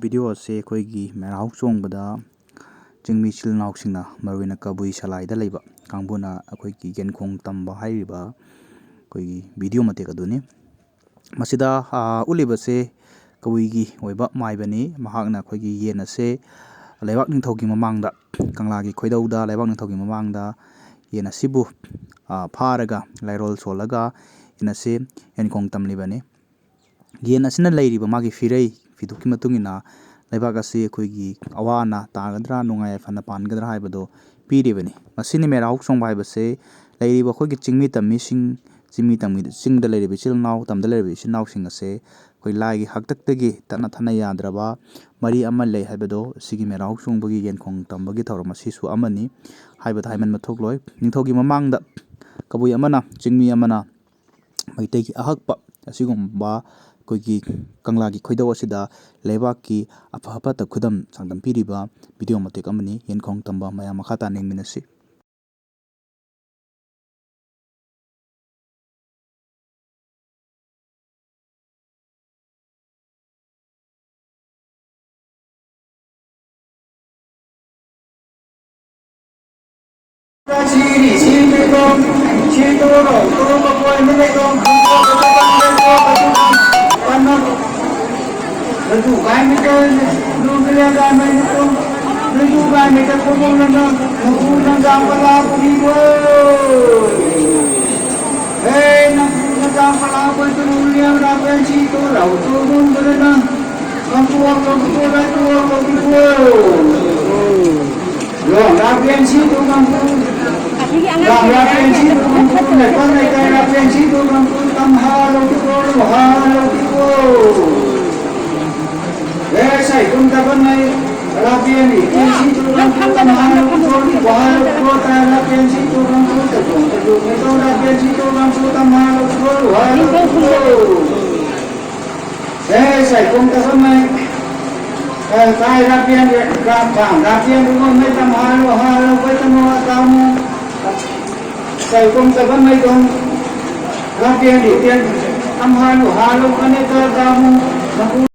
Video ꯑꯁꯤ ꯑꯩꯈꯣꯏꯒꯤ ꯃꯦꯔꯥꯎ ꯆꯣꯡꯕꯗ ꯆꯤꯡꯃꯤ ꯏꯆꯤꯜ ꯏꯅꯥꯎꯁꯤꯡꯅ ꯃꯔꯨꯑꯣꯏꯅ ꯀꯕꯨꯏ ꯁꯂꯥꯏꯗ ꯂꯩꯕ ꯀꯥꯡꯕꯨꯅ ꯑꯩꯈꯣꯏꯒꯤ ꯌꯦꯟꯈꯣꯡ ꯇꯝꯕ ꯍꯥꯏꯔꯤꯕ ꯑꯩꯈꯣꯏꯒꯤ ꯚꯤꯗꯤꯑꯣ ꯃꯇꯦꯛ ꯑꯗꯨꯅꯤ꯫ ꯃꯁꯤꯗ ꯎꯠꯂꯤꯕꯁꯦ ꯀꯕꯨꯏꯒꯤ ꯑꯣꯏꯕ ꯃꯥꯏꯕꯅꯤ꯫ ꯃꯍꯥꯛꯅ ꯑꯩꯈꯣꯏꯒꯤ ꯌꯦꯟ ꯑꯁꯦ ꯂꯩꯕꯥꯛ ꯅꯤꯡꯊꯧꯒꯤ ꯃꯃꯥꯡꯗ, ꯀꯪꯂꯥꯒꯤ ꯈꯣꯏꯗꯧꯗ ꯂꯩꯕꯥꯛ ꯅꯤꯡꯊꯧꯒꯤ ꯃꯃꯥꯡꯗ ꯌꯦꯟ ꯑꯁꯤꯕꯨ ꯐꯥꯔꯒ ꯂꯥꯏꯔꯣꯜ ꯁꯣꯜꯂꯒ ꯌꯦꯟ ꯑꯁꯤ ꯌꯦꯟꯈꯣꯡ ꯇꯝꯂꯤꯕꯅꯤ꯫ ꯌꯦꯟ ꯑꯁꯤꯅ ꯂꯩꯔꯤꯕ ꯃꯥꯒꯤ ꯐꯤꯔꯩ ꯐꯤꯗꯨꯛꯀꯤ ꯃꯇꯨꯡ ꯏꯟꯅ ꯂꯩꯕꯥꯛ ꯑꯁꯤ ꯑꯩꯈꯣꯏꯒꯤ ꯑꯋꯥ ꯑꯅꯥ ꯇꯥꯒꯗ꯭ꯔꯥ, ꯅꯨꯡꯉꯥꯏ ꯌꯥꯏꯐꯅ ꯄꯥꯟꯒꯗ꯭ꯔꯥ ꯍꯥꯏꯕꯗꯣ ꯄꯤꯔꯤꯕꯅꯤ꯫ ꯃꯁꯤꯅꯤ ꯃꯦꯔꯥ ꯆꯣꯡꯕ ꯍꯥꯏꯕꯁꯦ ꯂꯩꯔꯤꯕ ꯑꯩꯈꯣꯏꯒꯤ ꯆꯤꯡꯃꯤ ꯇꯝꯃꯤꯁꯤꯡ, ꯆꯤꯡꯗ ꯂꯩꯔꯤꯕ ꯏꯆꯤꯜ ꯏꯅꯥꯎ, ꯇꯝꯗ ꯂꯩꯔꯤꯕ ꯏꯆꯤꯜ ꯏꯅꯥꯎꯁꯤꯡ ꯑꯁꯦ ꯑꯩꯈꯣꯏ ꯂꯥꯏꯒꯤ ꯍꯥꯛꯇꯛꯇꯒꯤ ꯇꯠꯅ ꯊꯥꯅ ꯌꯥꯗ꯭ꯔꯕ ꯃꯔꯤ ꯑꯃ ꯂꯩ ꯍꯥꯏꯕꯗꯣ ꯁꯤꯒꯤ ꯃꯦꯔꯥ ꯆꯣꯡꯕꯒꯤ ꯌꯦꯟꯈꯣꯡ ꯇꯝꯕꯒꯤ ꯊꯧꯔꯝ ꯑꯁꯤꯁꯨ ꯑꯃꯅꯤ ꯍꯥꯏꯕꯗ ꯍꯥꯏꯃꯟꯕ ꯊꯣꯛꯂꯣꯏ꯫ ꯅꯤꯡꯊꯧꯒꯤ ꯃꯃꯥꯡꯗ ꯀꯕꯨꯏ ꯑꯃꯅ, ꯆꯤꯡꯃꯤ ꯑꯃꯅ ꯃꯩꯇꯩꯒꯤ ꯑꯍꯛꯄ ꯑꯁꯤꯒꯨꯝꯕ ꯑꯩꯈꯣꯏꯒꯤ ꯀꯪꯂꯥꯒꯤ ꯈꯣꯏꯗꯧ ꯑꯁꯤꯗ ꯂꯩꯕꯥꯛꯀꯤ ꯑꯐ ꯐꯠꯇ ꯈꯨꯗꯝ ꯆꯥꯡꯗꯝ ꯄꯤꯔꯤꯕ ꯚꯤꯗꯤꯑꯣ ꯃꯇꯦꯛ ꯑꯃꯅꯤ꯫ ꯌꯦꯟꯈꯣꯡ ꯇꯝꯕ ꯃꯌꯥꯝ ꯃꯈꯥ ꯇꯥꯅ ꯌꯦꯡꯃꯤꯟꯅꯁꯤ꯫